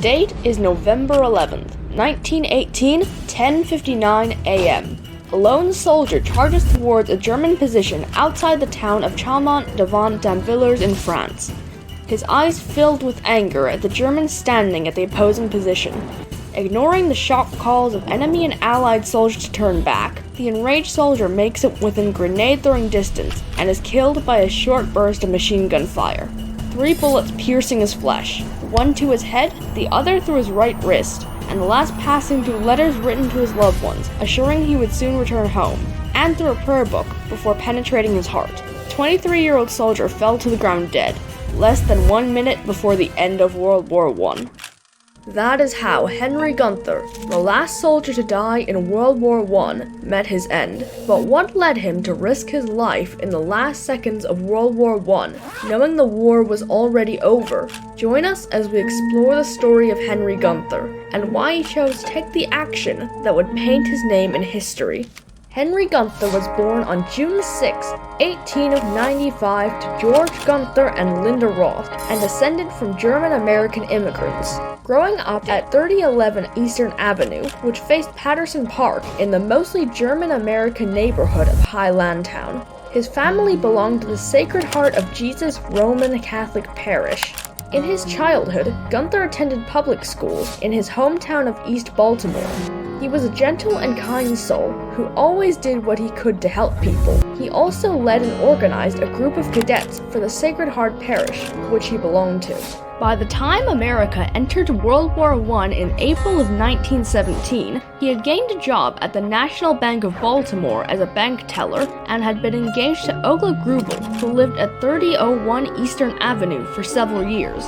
Date is November 11th, 1918, 10:59 a.m. A lone soldier charges towards a German position outside the town of Chaumont-devant-Damvillers in France. His eyes filled with anger at the Germans standing at the opposing position. Ignoring the sharp calls of enemy and allied soldiers to turn back, the enraged soldier makes it within grenade-throwing distance and is killed by a short burst of machine gun fire. 3 bullets piercing his flesh, one to his head, the other through his right wrist, and the last passing through letters written to his loved ones, assuring he would soon return home, and through a prayer book before penetrating his heart. The 23-year-old soldier fell to the ground dead, less than 1 minute before the end of World War I. That is how Henry Gunther, the last soldier to die in World War I, met his end. But what led him to risk his life in the last seconds of World War I, knowing the war was already over? Join us as we explore the story of Henry Gunther, and why he chose to take the action that would paint his name in history. Henry Gunther was born on June 6, 1895 to George Gunther and Linda Roth, and descended from German-American immigrants. Growing up at 3011 Eastern Avenue, which faced Patterson Park in the mostly German-American neighborhood of Highland Town, his family belonged to the Sacred Heart of Jesus Roman Catholic Parish. In his childhood, Gunther attended public school in his hometown of East Baltimore. He was a gentle and kind soul who always did what he could to help people. He also led and organized a group of cadets for the Sacred Heart Parish, which he belonged to. By the time America entered World War I in April of 1917, he had gained a job at the National Bank of Baltimore as a bank teller and had been engaged to Ogla Grubel, who lived at 3001 Eastern Avenue for several years,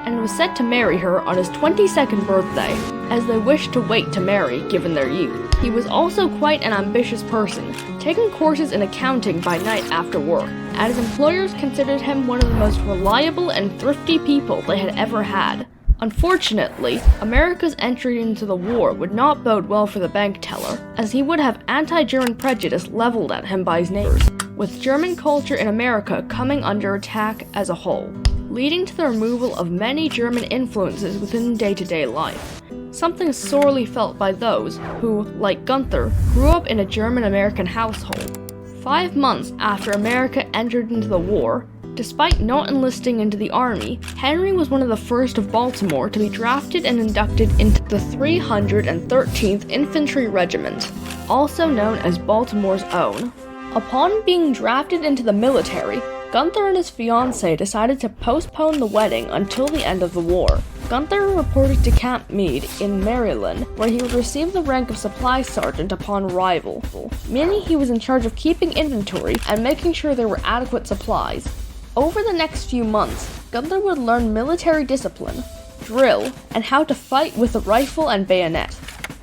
and was set to marry her on his 22nd birthday, as they wished to wait to marry given their youth. He was also quite an ambitious person, taking courses in accounting by night after work, and his employers considered him one of the most reliable and thrifty people they had ever had. Unfortunately, America's entry into the war would not bode well for the bank teller, as he would have anti-German prejudice leveled at him by his neighbors, with German culture in America coming under attack as a whole, leading to the removal of many German influences within day-to-day life. Something sorely felt by those who, like Gunther, grew up in a German-American household. 5 months after America entered into the war, despite not enlisting into the army, Henry was one of the first of Baltimore to be drafted and inducted into the 313th Infantry Regiment, also known as Baltimore's Own. Upon being drafted into the military, Gunther and his fiancée decided to postpone the wedding until the end of the war. Gunther reported to Camp Meade in Maryland, where he would receive the rank of supply sergeant upon arrival, meaning he was in charge of keeping inventory and making sure there were adequate supplies. Over the next few months, Gunther would learn military discipline, drill, and how to fight with a rifle and bayonet.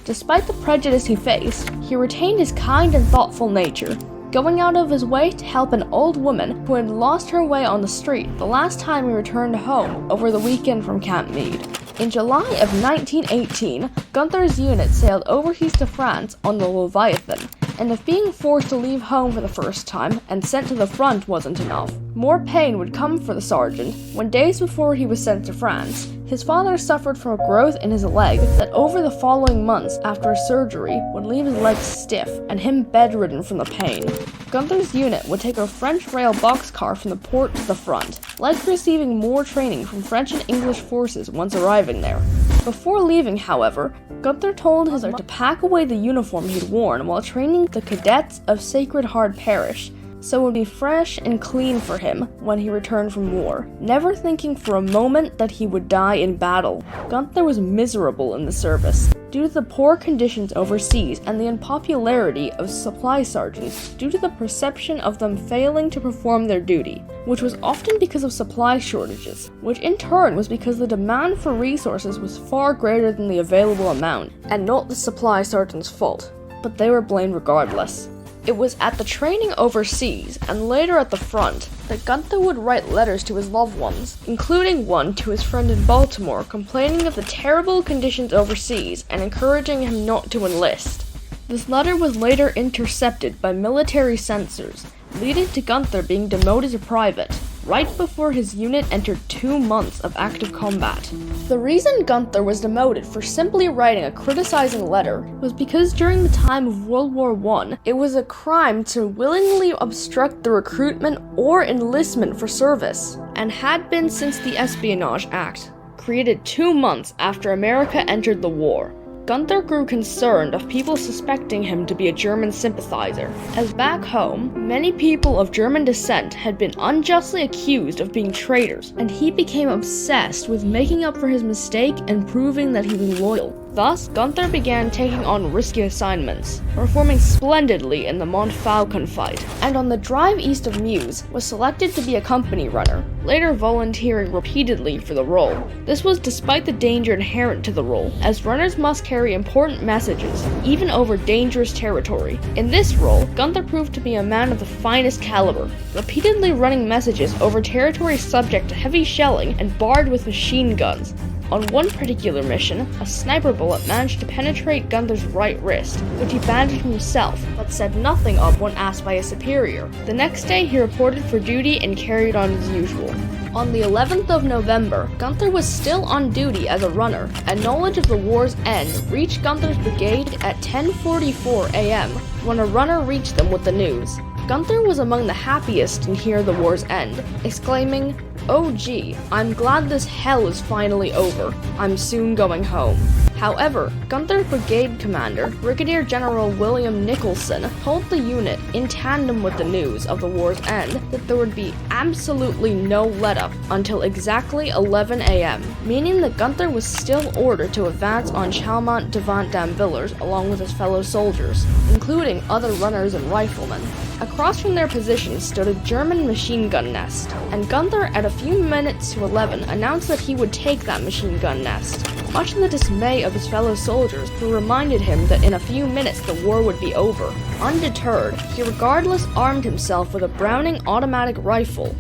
Despite the prejudice he faced, he retained his kind and thoughtful nature, going out of his way to help an old woman who had lost her way on the street the last time he returned home over the weekend from Camp Meade. In July of 1918, Gunther's unit sailed overseas to France on the Leviathan, and if being forced to leave home for the first time and sent to the front wasn't enough, more pain would come for the sergeant when days before he was sent to France, his father suffered from a growth in his leg that over the following months after surgery would leave his legs stiff and him bedridden from the pain. Gunther's unit would take a French rail boxcar from the port to the front, like receiving more training from French and English forces once arriving there. Before leaving, however, Gunther told his mother to pack away the uniform he'd worn while training the cadets of Sacred Heart Parish, so it would be fresh and clean for him when he returned from war, never thinking for a moment that he would die in battle. Gunther was miserable in the service, due to the poor conditions overseas and the unpopularity of supply sergeants due to the perception of them failing to perform their duty, which was often because of supply shortages, which in turn was because the demand for resources was far greater than the available amount, and not the supply sergeant's fault, but they were blamed regardless. It was at the training overseas, and later at the front, that Gunther would write letters to his loved ones, including one to his friend in Baltimore complaining of the terrible conditions overseas and encouraging him not to enlist. This letter was later intercepted by military censors, leading to Gunther being demoted to private, right before his unit entered 2 months of active combat. The reason Gunther was demoted for simply writing a criticizing letter was because during the time of World War I, it was a crime to willingly obstruct the recruitment or enlistment for service, and had been since the Espionage Act, created 2 months after America entered the war. Gunther grew concerned of people suspecting him to be a German sympathizer, as back home, many people of German descent had been unjustly accused of being traitors, and he became obsessed with making up for his mistake and proving that he was loyal. Thus, Gunther began taking on risky assignments, performing splendidly in the Montfaucon fight, and on the drive east of Meuse, was selected to be a company runner, later volunteering repeatedly for the role. This was despite the danger inherent to the role, as runners must carry important messages, even over dangerous territory. In this role, Gunther proved to be a man of the finest caliber, repeatedly running messages over territory subject to heavy shelling and barred with machine guns. On one particular mission, a sniper bullet managed to penetrate Gunther's right wrist, which he bandaged himself, but said nothing of when asked by his superior. The next day, he reported for duty and carried on as usual. On the 11th of November, Gunther was still on duty as a runner, and knowledge of the war's end reached Gunther's brigade at 10:44 a.m., when a runner reached them with the news. Gunther was among the happiest to hear the war's end, exclaiming, "Oh gee, I'm glad this hell is finally over. I'm soon going home." However, Gunther's brigade commander, Brigadier General William Nicholson, told the unit, in tandem with the news of the war's end, that there would be absolutely no let-up until exactly 11 a.m., meaning that Gunther was still ordered to advance on Chalmont-Devant-Damvillers along with his fellow soldiers, including other runners and riflemen. Across from their positions stood a German machine gun nest, and Gunther, at a few minutes to 11, announced that he would take that machine gun nest, much to the dismay of his fellow soldiers, who reminded him that in a few minutes the war would be over. Undeterred, he regardless armed himself with a Browning automatic rifle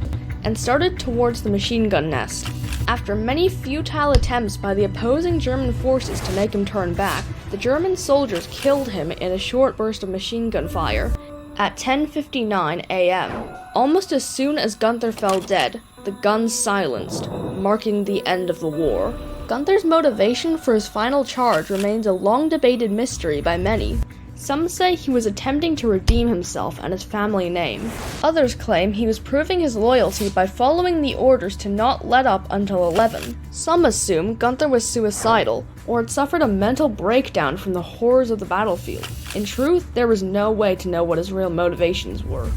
and started towards the machine gun nest. After many futile attempts by the opposing German forces to make him turn back, the German soldiers killed him in a short burst of machine gun fire at 10:59 a.m. Almost as soon as Gunther fell dead, the guns silenced, marking the end of the war. Gunther's motivation for his final charge remains a long-debated mystery by many. Some say he was attempting to redeem himself and his family name. Others claim he was proving his loyalty by following the orders to not let up until 11. Some assume Gunther was suicidal, or had suffered a mental breakdown from the horrors of the battlefield. In truth, there was no way to know what his real motivations were.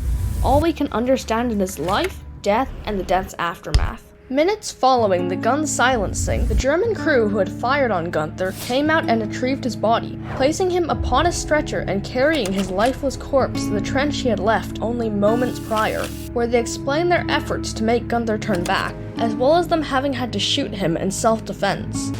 All we can understand in his life, death, and the death's aftermath. Minutes following the gun silencing, the German crew who had fired on Gunther came out and retrieved his body, placing him upon a stretcher and carrying his lifeless corpse to the trench he had left only moments prior, where they explained their efforts to make Gunther turn back, as well as them having had to shoot him in self-defense.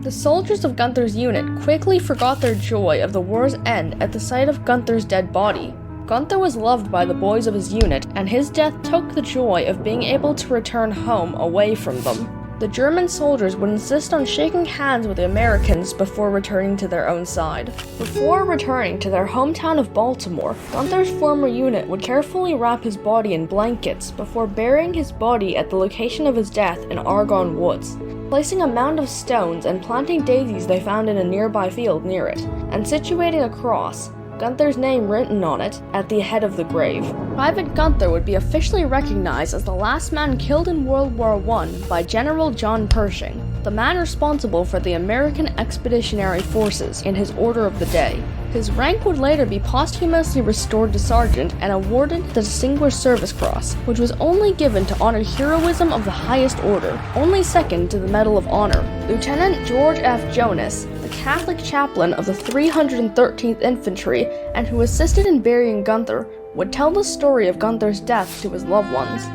The soldiers of Gunther's unit quickly forgot their joy of the war's end at the sight of Gunther's dead body. Gunther was loved by the boys of his unit, and his death took the joy of being able to return home away from them. The German soldiers would insist on shaking hands with the Americans before returning to their own side. Before returning to their hometown of Baltimore, Gunther's former unit would carefully wrap his body in blankets before burying his body at the location of his death in Argonne Woods, placing a mound of stones and planting daisies they found in a nearby field near it, and situating a cross, Gunther's name written on it, at the head of the grave. Private Gunther would be officially recognized as the last man killed in World War I by General John Pershing, the man responsible for the American Expeditionary Forces, in his order of the day. His rank would later be posthumously restored to sergeant and awarded the Distinguished Service Cross, which was only given to honor heroism of the highest order, only second to the Medal of Honor. Lieutenant George F. Jonas, the Catholic chaplain of the 313th Infantry and who assisted in burying Gunther, would tell the story of Gunther's death to his loved ones.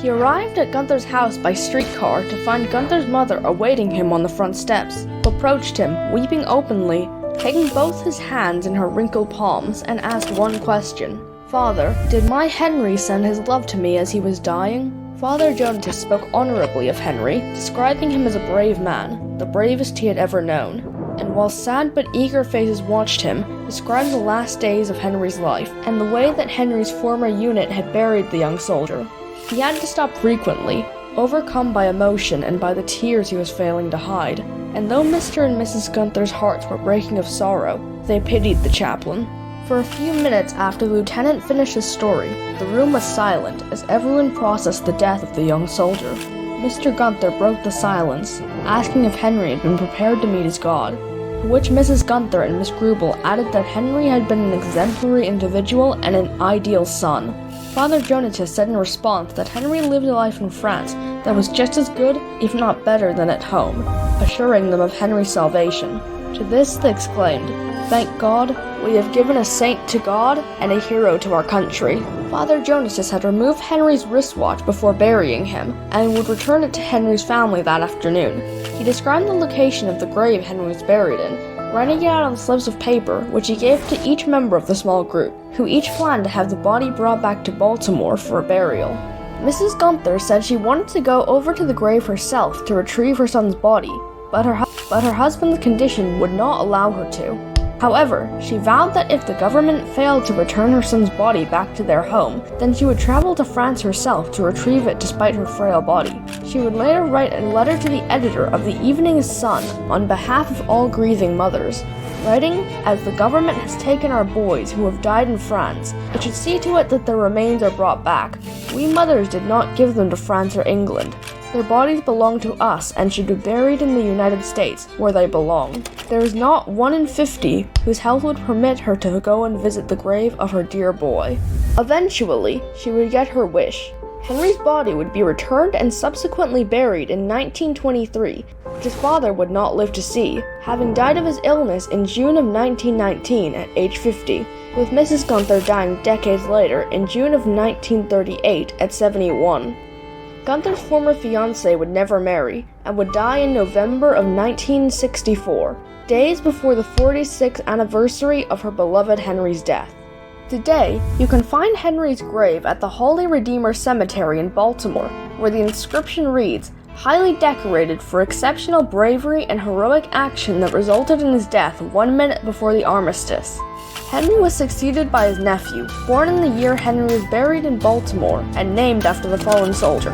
He arrived at Gunther's house by streetcar to find Gunther's mother awaiting him on the front steps, who approached him, weeping openly, taking both his hands in her wrinkled palms, and asked one question. "Father, did my Henry send his love to me as he was dying?" Father Jonas spoke honorably of Henry, describing him as a brave man, the bravest he had ever known, and while sad but eager faces watched him, described the last days of Henry's life, and the way that Henry's former unit had buried the young soldier. He had to stop frequently, overcome by emotion and by the tears he was failing to hide. And though Mr. and Mrs. Gunther's hearts were breaking of sorrow, they pitied the chaplain. For a few minutes after the lieutenant finished his story, the room was silent as everyone processed the death of the young soldier. Mr. Gunther broke the silence, asking if Henry had been prepared to meet his God, to which Mrs. Gunther and Miss Grubel added that Henry had been an exemplary individual and an ideal son. Father Jonatas said in response that Henry lived a life in France that was just as good, if not better, than at home, assuring them of Henry's salvation. To this they exclaimed, "Thank God, we have given a saint to God and a hero to our country." Father Jonatas had removed Henry's wristwatch before burying him, and would return it to Henry's family that afternoon. He described the location of the grave Henry was buried in, writing it out on slips of paper, which he gave to each member of the small group, who each planned to have the body brought back to Baltimore for a burial. Mrs. Gunther said she wanted to go over to the grave herself to retrieve her son's body, but her husband's condition would not allow her to. However, she vowed that if the government failed to return her son's body back to their home, then she would travel to France herself to retrieve it despite her frail body. She would later write a letter to the editor of the Evening Sun on behalf of all grieving mothers, writing, "As the government has taken our boys who have died in France, it should see to it that their remains are brought back. We mothers did not give them to France or England. Their bodies belong to us and should be buried in the United States, where they belong." There is not 1 in 50 whose health would permit her to go and visit the grave of her dear boy. Eventually, she would get her wish. Henry's body would be returned and subsequently buried in 1923, which his father would not live to see, having died of his illness in June of 1919 at age 50, with Mrs. Gunther dying decades later in June of 1938 at 71. Gunther's former fiancée would never marry, and would die in November of 1964, days before the 46th anniversary of her beloved Henry's death. Today, you can find Henry's grave at the Holy Redeemer Cemetery in Baltimore, where the inscription reads, "Highly decorated for exceptional bravery and heroic action that resulted in his death 1 minute before the armistice." Henry was succeeded by his nephew, born in the year Henry was buried in Baltimore and named after the fallen soldier.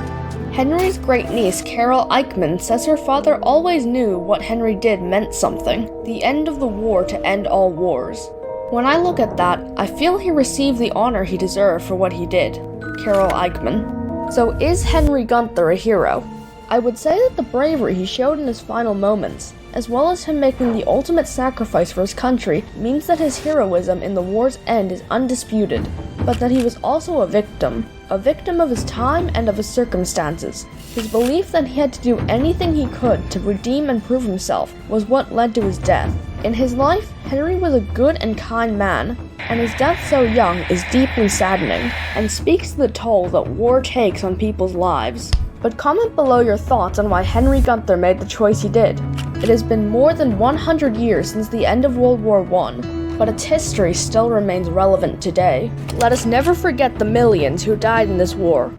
Henry's great-niece, Carol Eichmann, says her father always knew what Henry did meant something, the end of the war to end all wars. "When I look at that, I feel he received the honor he deserved for what he did." Carol Eichmann. So is Henry Gunther a hero? I would say that the bravery he showed in his final moments, as well as him making the ultimate sacrifice for his country, means that his heroism in the war's end is undisputed, but that he was also a victim of his time and of his circumstances. His belief that he had to do anything he could to redeem and prove himself was what led to his death. In his life, Henry was a good and kind man, and his death so young is deeply saddening, and speaks to the toll that war takes on people's lives. But comment below your thoughts on why Henry Gunther made the choice he did. It has been more than 100 years since the end of World War I, but its history still remains relevant today. Let us never forget the millions who died in this war,